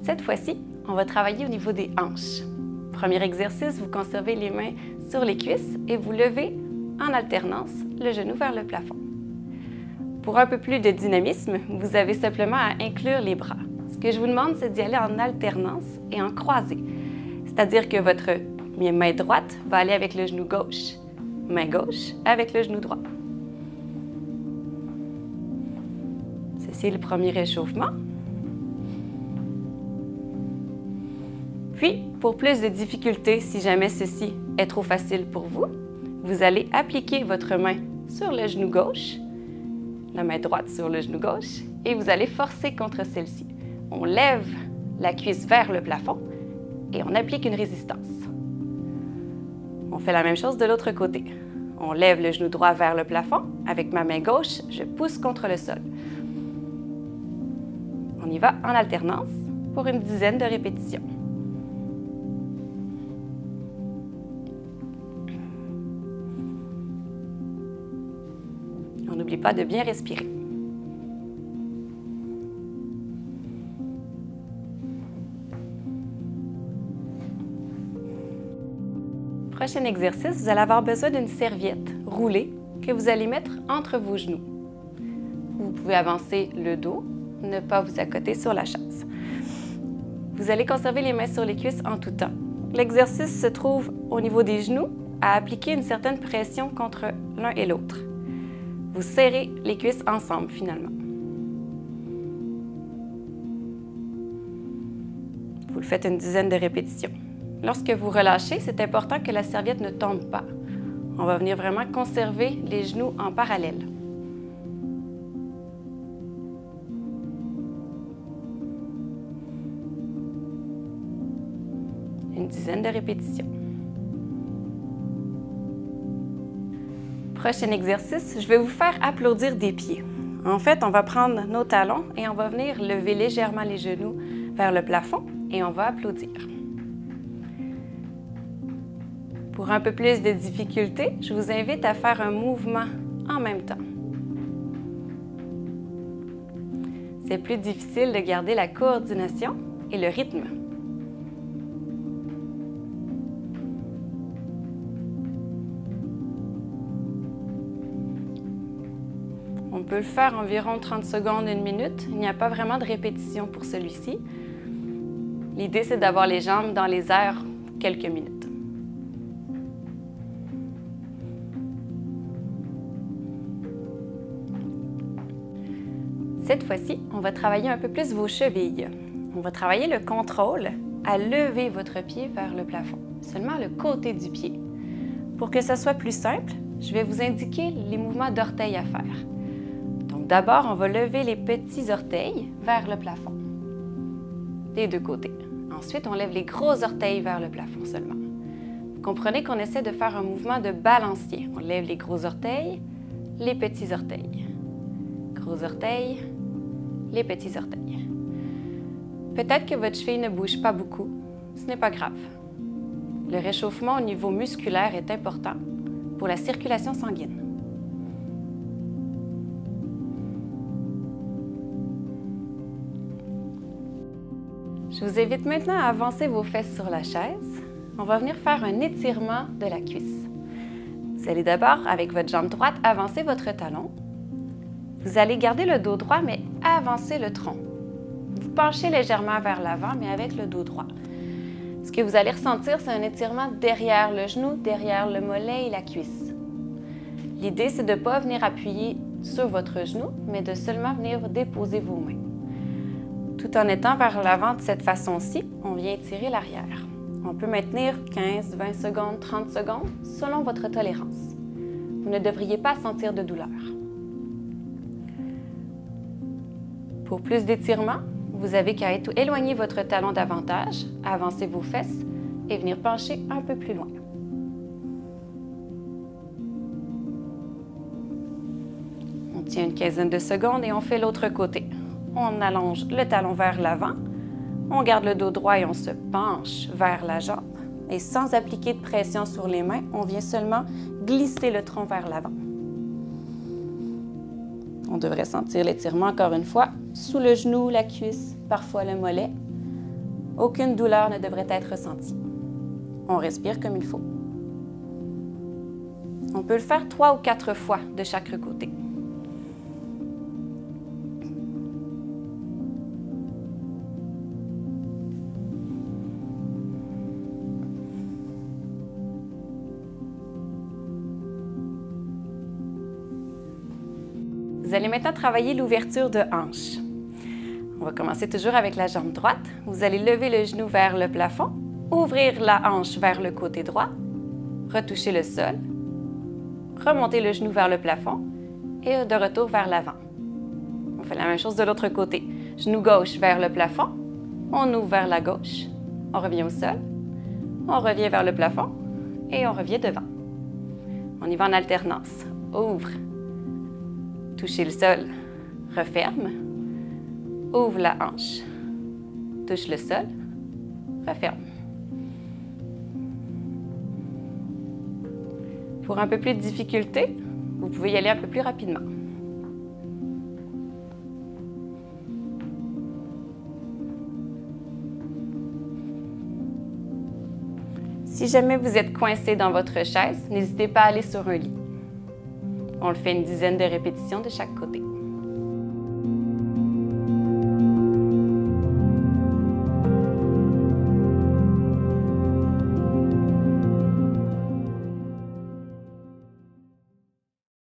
Cette fois-ci, on va travailler au niveau des hanches. Premier exercice, vous conservez les mains sur les cuisses et vous levez en alternance le genou vers le plafond. Pour un peu plus de dynamisme, vous avez simplement à inclure les bras. Ce que je vous demande, c'est d'y aller en alternance et en croisé. C'est-à-dire que votre main droite va aller avec le genou gauche, main gauche avec le genou droit. Ceci est le premier réchauffement. Puis, pour plus de difficulté, si jamais ceci est trop facile pour vous, vous allez appliquer votre main sur le genou gauche, la main droite sur le genou gauche, et vous allez forcer contre celle-ci. On lève la cuisse vers le plafond et on applique une résistance. On fait la même chose de l'autre côté. On lève le genou droit vers le plafond. Avec ma main gauche, je pousse contre le sol. On y va en alternance pour une dizaine de répétitions. On n'oublie pas de bien respirer. Prochain exercice, vous allez avoir besoin d'une serviette roulée que vous allez mettre entre vos genoux. Vous pouvez avancer le dos, ne pas vous accoter sur la chaise. Vous allez conserver les mains sur les cuisses en tout temps. L'exercice se trouve au niveau des genoux, à appliquer une certaine pression contre l'un et l'autre. Vous serrez les cuisses ensemble finalement. Vous le faites une dizaine de répétitions. Lorsque vous relâchez, c'est important que la serviette ne tombe pas. On va venir vraiment conserver les genoux en parallèle. Une dizaine de répétitions. Prochain exercice, je vais vous faire applaudir des pieds. En fait, on va prendre nos talons et on va venir lever légèrement les genoux vers le plafond et on va applaudir. Pour un peu plus de difficulté, je vous invite à faire un mouvement en même temps. C'est plus difficile de garder la coordination et le rythme. On peut le faire environ 30 secondes, 1 minute. Il n'y a pas vraiment de répétition pour celui-ci. L'idée, c'est d'avoir les jambes dans les airs quelques minutes. Cette fois-ci, on va travailler un peu plus vos chevilles. On va travailler le contrôle à lever votre pied vers le plafond, seulement le côté du pied. Pour que ce soit plus simple, je vais vous indiquer les mouvements d'orteils à faire. Donc d'abord, on va lever les petits orteils vers le plafond, des deux côtés. Ensuite, on lève les gros orteils vers le plafond seulement. Vous comprenez qu'on essaie de faire un mouvement de balancier. On lève les gros orteils, les petits orteils. Gros orteils, les petits orteils. Peut-être que votre cheville ne bouge pas beaucoup. Ce n'est pas grave. Le réchauffement au niveau musculaire est important pour la circulation sanguine. Je vous invite maintenant à avancer vos fesses sur la chaise. On va venir faire un étirement de la cuisse. Vous allez d'abord, avec votre jambe droite, avancer votre talon. Vous allez garder le dos droit, mais avancer le tronc. Vous penchez légèrement vers l'avant, mais avec le dos droit. Ce que vous allez ressentir, c'est un étirement derrière le genou, derrière le mollet et la cuisse. L'idée, c'est de ne pas venir appuyer sur votre genou, mais de seulement venir déposer vos mains. Tout en étant vers l'avant de cette façon-ci, on vient étirer l'arrière. On peut maintenir 15, 20 secondes, 30 secondes, selon votre tolérance. Vous ne devriez pas sentir de douleur. Pour plus d'étirement, vous avez qu'à éloigner votre talon davantage, avancer vos fesses et venir pencher un peu plus loin. On tient une quinzaine de secondes et on fait l'autre côté. On allonge le talon vers l'avant, on garde le dos droit et on se penche vers la jambe. Et sans appliquer de pression sur les mains, on vient seulement glisser le tronc vers l'avant. On devrait sentir l'étirement encore une fois, sous le genou, la cuisse, parfois le mollet. Aucune douleur ne devrait être ressentie. On respire comme il faut. On peut le faire 3 ou 4 fois de chaque côté. Vous allez maintenant travailler l'ouverture de hanche. On va commencer toujours avec la jambe droite. Vous allez lever le genou vers le plafond, ouvrir la hanche vers le côté droit, retoucher le sol, remonter le genou vers le plafond et de retour vers l'avant. On fait la même chose de l'autre côté. Genou gauche vers le plafond, on ouvre vers la gauche, on revient au sol, on revient vers le plafond et on revient devant. On y va en alternance. Ouvre, touchez le sol, referme, ouvre la hanche, touche le sol, referme. Pour un peu plus de difficulté, vous pouvez y aller un peu plus rapidement. Si jamais vous êtes coincé dans votre chaise, n'hésitez pas à aller sur un lit. On le fait une dizaine de répétitions de chaque côté.